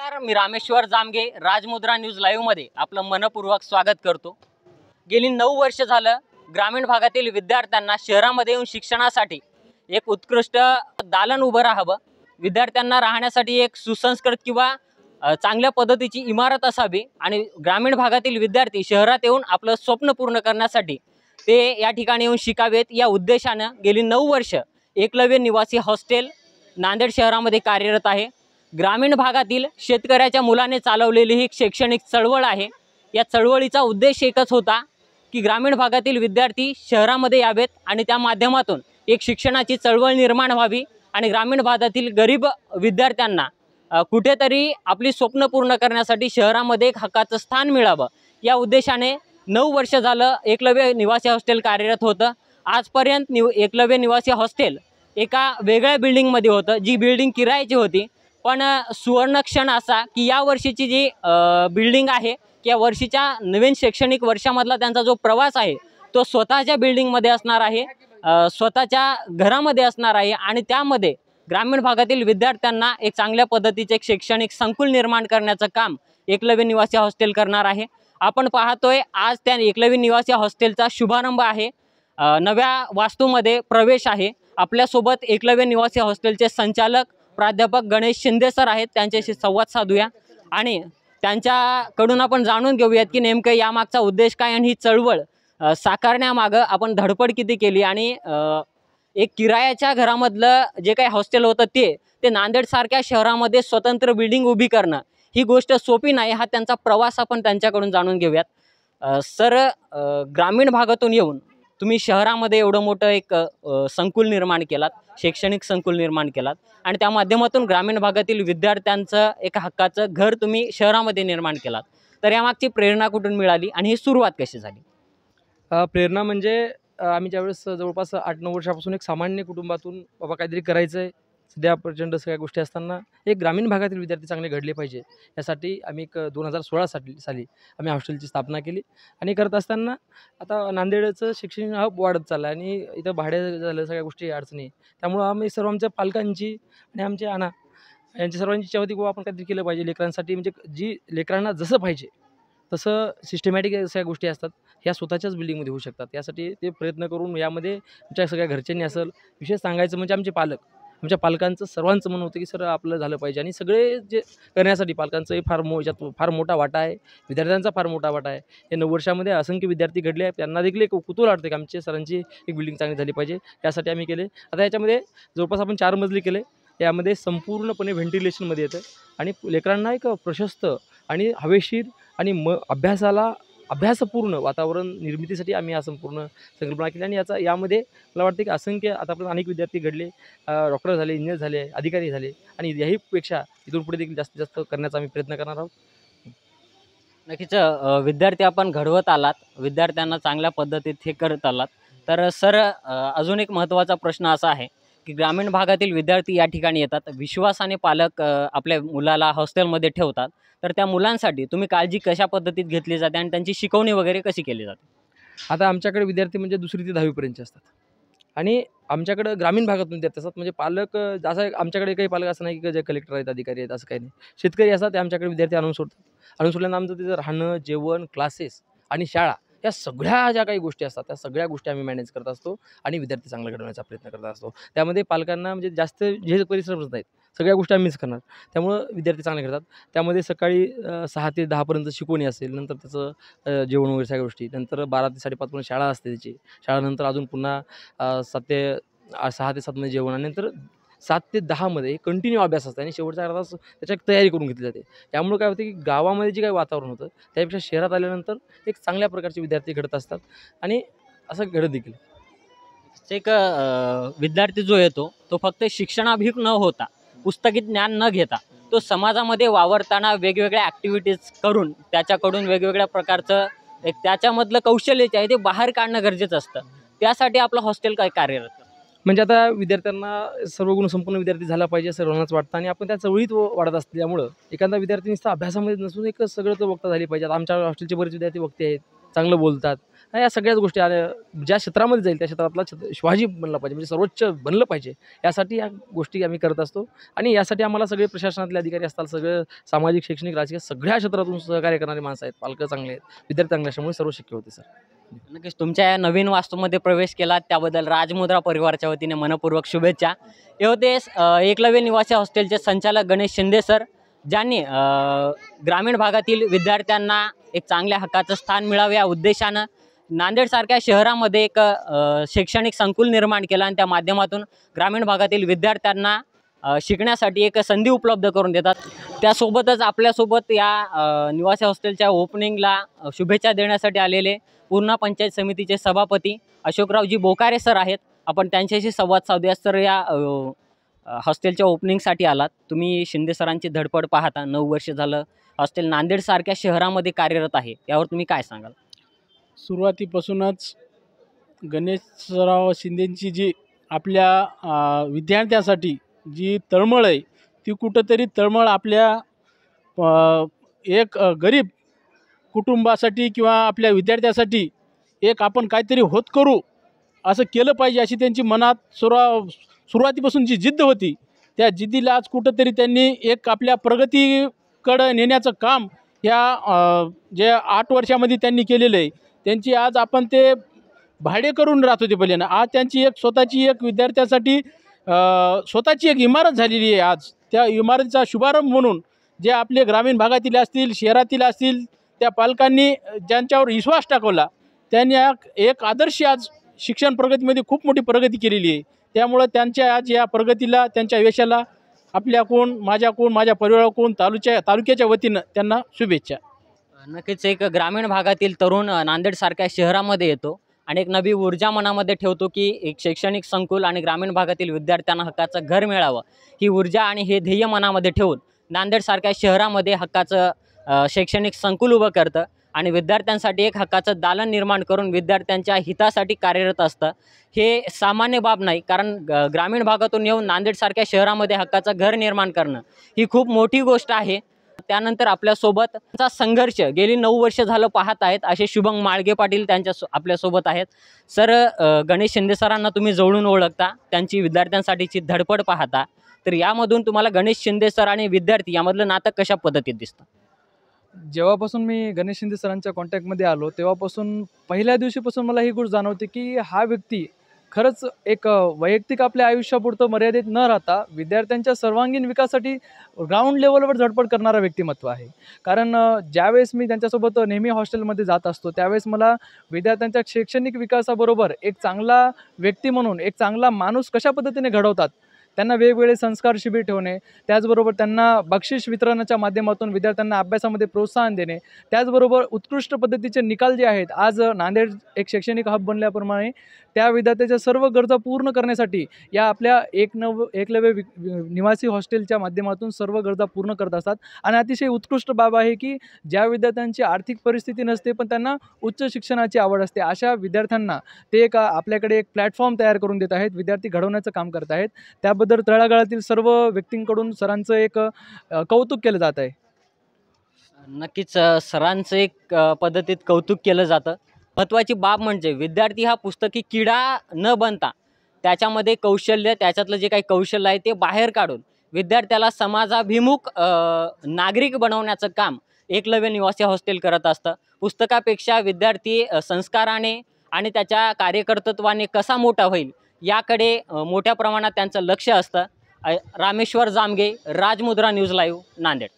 नमस्कार, मी Rameshwar Jamge Rajmudra news live मध्ये आपलं मनपूर्वक स्वागत करतो। गेली 9 वर्ष झालं ग्रामीण भागातील विद्यार्थ्यांना शहरामध्ये येऊन शिक्षणासाठी एक उत्कृष्ट दालन उभं राहावं, विद्यार्थ्यांना राहण्यासाठी एक सुसंस्कृत किंवा चांगल्या पद्धतीची इमारत असावी आणि ग्रामीण भागातील विद्यार्थी शहरात येऊन आपलं स्वप्न पूर्ण करण्यासाठी ते या ठिकाणी येऊन शिकावेत या उद्देशानं गेली 9 वर्ष एकलव्य निवासी हॉस्टेल नांदेड शहरामध्ये कार्यरत आहे। ग्रामीण भागातील शेतकऱ्याच्या मुलाने चालवलेली ही शैक्षणिक चळवळ आहे। या चळवळीचा उद्देश एकच होता की ग्रामीण भागातील विद्यार्थी शहरामध्ये यावेत आणि त्या माध्यमातून एक शिक्षणाची चळवळ निर्माण व्हावी आणि ग्रामीण भागातील गरीब विद्यार्थ्यांना कुठेतरी आपली स्वप्न पूर्ण करण्यासाठी शहरामध्ये एक हक्काचं स्थान मिळावं या उद्देशाने 9 वर्ष झालं एकलव्य निवासी हॉस्टेल कार्यरत होतं। आजपर्यंत एकलव्य निवासी हॉस्टेल एका वेगळ्या बिल्डिंगमध्ये होतं, जी बिल्डिंग किरायाची होती। पण सुवर्ण क्षण असा की या वर्षीची जी बिल्डिंग आहे या वर्षीच्या नवीन शैक्षणिक वर्षामधला त्यांचा जो प्रवास आहे तो स्वतःच्या बिल्डिंगमध्ये असणार आहे, स्वतःच्या घरामध्ये असणार आहे आणि त्यामध्ये ग्रामीण भागातील विद्यार्थ्यांना एक चांगल्या पद्धतीचे एक शैक्षणिक संकुल निर्माण करण्याचं काम एकलव्य निवासी हॉस्टेल करणार आहे। आपण पाहतोय आज त्या एकलव्य निवासी हॉस्टेलचा शुभारंभ आहे, नव्या वास्तूमध्ये प्रवेश आहे। आपल्यासोबत एकलव्य निवासी हॉस्टेलचे संचालक प्राध्यापक गणेश शिंदे सर आहेत, त्यांच्याशी संवाद साधूया आणि त्यांच्याकडून आपण जाणून घेऊयात की नेमकं यामागचा उद्देश काय आणि ही चळवळ साकारण्यामागं आपण धडपड किती केली आणि एक किरायाच्या घरामधलं जे काही हॉस्टेल होतं ते नांदेडसारख्या शहरामध्ये स्वतंत्र बिल्डिंग उभी करणं ही गोष्ट सोपी नाही। हा त्यांचा प्रवास आपण त्यांच्याकडून जाणून घेऊयात। सर, ग्रामीण भागातून येऊन तुम्ही शहरामध्ये एवढं मोठं एक संकुल निर्माण केलात, शैक्षणिक संकुल निर्माण केलात आणि त्या माध्यमातून ग्रामीण भागातील विद्यार्थ्यांचं एक हक्काचं घर तुम्ही शहरामध्ये निर्माण केलात, तर यामागची प्रेरणा कुठून मिळाली आणि ही सुरुवात कशी झाली? प्रेरणा म्हणजे आम्ही ज्यावेळेस जवळपास 8-9 वर्षापासून एक सामान्य कुटुंबातून बाबा काहीतरी करायचं आहे, सध्या प्रचंड सगळ्या गोष्टी असताना एक ग्रामीण भागातील विद्यार्थी चांगले घडले पाहिजे यासाठी आम्ही 2016 साली आम्ही हॉस्टेलची स्थापना केली आणि करत असताना आता नांदेडचं शिक्षण हब वाढत चाललं आणि इथं भाडे झालं, सगळ्या गोष्टी अडचणी, त्यामुळं आम्ही सर्व आमच्या पालकांची आणि आमच्या यांची सर्वांची इच्छा होती की आपण काहीतरी केलं पाहिजे लेकरांसाठी, म्हणजे जी लेकरांना जसं पाहिजे तसं सिस्टमॅटिक सगळ्या गोष्टी असतात ह्या स्वतःच्याच बिल्डिंगमध्ये होऊ शकतात। यासाठी ते प्रयत्न करून यामध्ये आमच्या सगळ्या घरच्यांनी असेल, विशेष सांगायचं म्हणजे आमच्या पालकांचं सर्वांचं म्हणणं होतं की सर आपलं झालं पाहिजे आणि सगळे जे करण्यासाठी पालकांचं फार मोठा वाटा आहे, विद्यार्थ्यांचा फार मोठा वाटा आहे। या 9 वर्षामध्ये असंख्य विद्यार्थी घडले आहेत, त्यांना देखील एक कुतूहल वाटते की आमच्या सरांची एक बिल्डिंग चांगली झाली पाहिजे, यासाठी आम्ही केले। आता याच्यामध्ये जवळपास आपण 4 मजली केले, यामध्ये संपूर्णपणे व्हेंटिलेशनमध्ये येतं आणि लेकरांना एक प्रशस्त आणि हवेशीर आणि अभ्यासपूर्ण वातावरण निर्मितीसाठी आम्ही संपूर्ण संकल्पना केली आणि यामध्ये मला वाटतं की असंख्य आतापर्यंत अनेक विद्यार्थी घडले, डॉक्टर झाले, इंजिनियर झाले, अधिकारी झाले आणि याहीपेक्षा इथून पुढे देखील जास्तीत जास्त करण्याचा आम्ही प्रयत्न करणार आहोत। नक्कीच विद्यार्थी आपण घडवत आलात, विद्यार्थ्यांना चांगल्या पद्धतीत हे करत आलात। तर सर, अजून एक महत्त्वाचा प्रश्न असा आहे की ग्रामीण भागातील विद्यार्थी या ठिकाणी येतात, विश्वासाने पालक आपल्या मुलाला हॉस्टेलमध्ये ठेवतात, तर त्या मुलांसाठी तुम्ही काळजी कशा पद्धतीत घेतली जाते आणि त्यांची शिकवणी वगैरे कशी केली जाते? आता आमच्याकडे विद्यार्थी म्हणजे 2री ते 10वी पर्यंतचे असतात आणि आमच्याकडं ग्रामीण भागातून विद्यार्थी असतात, म्हणजे पालक जसं आमच्याकडे काही पालक असं नाही की जे कलेक्टर आहेत, अधिकारी आहेत, असं काही नाही, शेतकरी असतात ते आमच्याकडे विद्यार्थी आणून सोडल्यानंतर आमचं तिथं राहणं, जेवण, क्लासेस आणि शाळा या सगळ्या ज्या काही गोष्टी असतात त्या सगळ्या गोष्टी आम्ही मॅनेज करत असतो आणि विद्यार्थी चांगला घडवण्याचा प्रयत्न करत असतो। त्यामध्ये पालकांना म्हणजे जास्त जे परिश्रमच नाहीत, सगळ्या गोष्टी आम्हीच करणार, त्यामुळं विद्यार्थी चांगले घडतात। त्यामध्ये सकाळी 6 ते 10 पर्यंत शिकवणी असेल, नंतर त्याचं जेवण वगैरे सगळ्या गोष्टी, नंतर 12 ते 5:30 पर्यंत शाळा असते त्याची, शाळानंतर अजून पुन्हा 6 ते 7 मध्ये जेवण आणि नंतर 7 ते 10 मध्ये कंटिन्यू अभ्यास असतो आणि शेवटचा अर्धा तास त्याची तयारी करून घेतली जाते। त्यामुळे काय होतं की गावामध्ये जे काही वातावरण होतं त्यापेक्षा शहरात आल्यानंतर एक चांगल्या प्रकारचे विद्यार्थी घडत असतात आणि असं घडत देखील। एक विद्यार्थी जो येतो तो फक्त शिक्षणाभिमुख न होता, पुस्तकी ज्ञान न घेता, तो समाजामध्ये वावरताना वेगवेगळ्या ॲक्टिव्हिटीज करून त्याच्याकडून वेगवेगळ्या प्रकारचं एक त्याच्यामधलं कौशल्य जे आहे ते बाहेर काढणं गरजेचं असतं। त्यासाठी आपलं हॉस्टेल काय कार्यरत करतं? म्हणजे आता विद्यार्थ्यांना सर्व गुण संपन्न विद्यार्थी झाला पाहिजे सर्वांनाच वाटतं आणि आपण त्या चवळीत वाढत असल्यामुळं एखादा विद्यार्थी नुसता अभ्यासामध्ये नसून एक सगळं तो वक्ता झाली पाहिजे। आता आमच्या हॉस्टेलचे बरेच विद्यार्थी वक्ते आहेत, चांगलं बोलतात. या सगळ्याच गोष्टी ज्या क्षेत्रामध्ये जाईल त्या क्षेत्रातला शिवाजी बनला पाहिजे, म्हणजे सर्वोच्च बनलं पाहिजे, यासाठी या गोष्टी आम्ही करत असतो. आणि यासाठी आम्हाला सगळे प्रशासनातले अधिकारी असतात, सगळं सामाजिक, शैक्षणिक, राजकीय सगळ्या क्षेत्रातून सहकार्य करणारी माणसं आहेत. पालकं चांगले आहेत, विद्यार्थी चांगले असल्यामुळे सर्व शक्य होते सर. नक्कीच तुमच्या या नवीन वास्तूमध्ये प्रवेश केला त्याबद्दल राजमुद्रा परिवाराच्या वतीने मनपूर्वक शुभेच्छा. हे होते एकलव्य निवासी हॉस्टेलचे संचालक गणेश शिंदे सर, ज्यांनी ग्रामीण भागातील विद्यार्थ्यांना एक चांगल्या हक्काचं स्थान मिळावे या उद्देशानं नांदेडसारख्या शहरामध्ये एक शैक्षणिक संकुल निर्माण केलं आणि त्या माध्यमातून ग्रामीण भागातील विद्यार्थ्यांना शिकण्यासाठी एक संधी उपलब्ध करून देतात. त्यासोबतच आपल्यासोबत या निवासी हॉस्टेलच्या ओपनिंगला शुभेच्छा देण्यासाठी आलेले पूर्णा पंचायत समितीचे सभापती अशोकरावजी बोकारे सर आहेत. आपण त्यांच्याशी संवाद साधूया. सर, या हॉस्टेलच्या ओपनिंगसाठी आलात, तुम्ही शिंदे सरांची धडपड पाहता, 9 वर्ष झालं हॉस्टेल नांदेडसारख्या शहरामध्ये कार्यरत आहे, यावर तुम्ही काय सांगाल? सुरुवातीपासूनच गणेशराव शिंदेंची जी आपल्या विद्यार्थ्यासाठी जी तळमळ आहे, ती कुठंतरी तळमळ आपल्या एक गरीब कुटुंबासाठी किंवा आपल्या विद्यार्थ्यासाठी एक आपण काहीतरी होत करू, असं केलं पाहिजे अशी त्यांची मनात सुरुवातीपासून जी जिद्द होती, त्या जिद्दीला आज कुठंतरी त्यांनी एक आपल्या प्रगतीकडं नेण्याचं काम या जे 8 वर्षामध्ये त्यांनी केलेलं आहे. त्यांची आज आपण ते भाडे करून राहत होते पहिल्यानं, आज त्यांची एक स्वतःची एक विद्यार्थ्यासाठी स्वतःची एक इमारत झालेली आहे. आज त्या इमारतीचा शुभारंभ म्हणून जे आपले ग्रामीण भागातील असतील, शहरातील असतील, त्या पालकांनी ज्यांच्यावर विश्वास टाकवला, त्यांनी एक आदर्श आज शिक्षण प्रगतीमध्ये खूप मोठी प्रगती केलेली आहे. त्यामुळं त्यांच्या आज या प्रगतीला, त्यांच्या यशाला आपल्याकडून, माझ्याकडून, माझ्या परिवाराकडून, तालुक्याच्या वतीनं त्यांना शुभेच्छा. नक्कीच एक ग्रामीण भागातील तरुण नांदेडसारख्या शहरामध्ये येतो आणि एक नवी ऊर्जा मनामध्ये ठेवतो की एक शैक्षणिक संकुल आणि ग्रामीण भागातील विद्यार्थ्यांना हक्काचं घर मिळावं, ही ऊर्जा आणि हे ध्येय मनामध्ये ठेवून नांदेडसारख्या शहरामध्ये हक्काचं शैक्षणिक संकुल उभं करतं आणि विद्यार्थ्यांसाठी एक हक्काचं दालन निर्माण करून विद्यार्थ्यांच्या हितासाठी कार्यरत असतं. हे सामान्य बाब नाही, कारण ग्रामीण भागातून येऊन नांदेडसारख्या शहरामध्ये हक्काचं घर निर्माण करणं ही खूप मोठी गोष्ट आहे. त्यानंतर आपल्यासोबत संघर्ष गेली 9 वर्ष झालं पाहत आहेत असे शुभम माळगे पाटील आपल्यासोबत आहेत. सर, गणेश शिंदे सरांना तुम्ही जवळून ओळखता, त्यांची विद्यार्थ्यांसाठीची धडपड पाहता, तर यामधून तुम्हाला गणेश शिंदे सर आणि विद्यार्थी यामधलं नातं कशा पद्धतीत दिसतं? जेव्हापासून मी गणेश शिंदे सरांच्या कॉन्टॅक्टमध्ये आलो तेव्हापासून पहिल्या दिवशीपासून मला ही गोष्ट जाणवते की हा व्यक्ती खरंच एक वैयक्तिक आपल्या आयुष्यापुरतं मर्यादित न राहता विद्यार्थ्यांच्या सर्वांगीण विकासासाठी ग्राउंड लेवलवर धडपड करणारा व्यक्तिमत्व आहे. कारण ज्यावेळेस मी त्यांच्यासोबत नेहमी हॉस्टेलमध्ये जात असतो त्यावेळेस मला विद्यार्थ्यांच्या शैक्षणिक विकासाबरोबर एक चांगला व्यक्ती म्हणून एक चांगला माणूस कशा पद्धतीने घडवतात, त्यांना वेगवेगळे संस्कार शिबिर ठेवणे, त्याचबरोबर त्यांना बक्षीस वितरणाच्या माध्यमातून विद्यार्थ्यांना अभ्यासामध्ये प्रोत्साहन देणे, त्याचबरोबर उत्कृष्ट पद्धतीचे निकाल जे आहेत, आज नांदेड एक शैक्षणिक हब बनल्याप्रमाणे त्या विद्यार्थ्याच्या सर्व गरजा पूर्ण करण्यासाठी या आपल्या एकलव्य निवासी हॉस्टेलच्या माध्यमातून सर्व गरजा पूर्ण करत असतात. आणि अतिशय उत्कृष्ट बाब आहे की ज्या विद्यार्थ्यांची आर्थिक परिस्थिती नसते पण त्यांना उच्च शिक्षणाची आवड असते, अशा विद्यार्थ्यांना ते एक आपल्याकडे एक प्लॅटफॉर्म तयार करून देत आहेत, विद्यार्थी घडवण्याचं काम करत आहेत. त्याबद्दल तळागाळातील सर्व व्यक्तींकडून सरांचं एक कौतुक केलं जात आहे. नक्कीच सरांचं एक पद्धतीत कौतुक केलं जातं. महत्त्वाची बाब म्हणजे विद्यार्थी हा पुस्तकी किडा न बनता त्याच्यामध्ये कौशल्य, त्याच्यातलं जे काही कौशल्य आहे ते बाहेर काढून विद्यार्थ्याला समाजाभिमुख नागरिक बनवण्याचं काम एकलव्य निवासी हॉस्टेल करत असतं. पुस्तकापेक्षा विद्यार्थी संस्काराने आणि त्याच्या कार्यकर्तृत्वाने कसा मोठा होईल याकडे मोठ्या प्रमाणात त्यांचं लक्ष असतं. Rameshwar Jamge, Rajmudra news live, Nanded.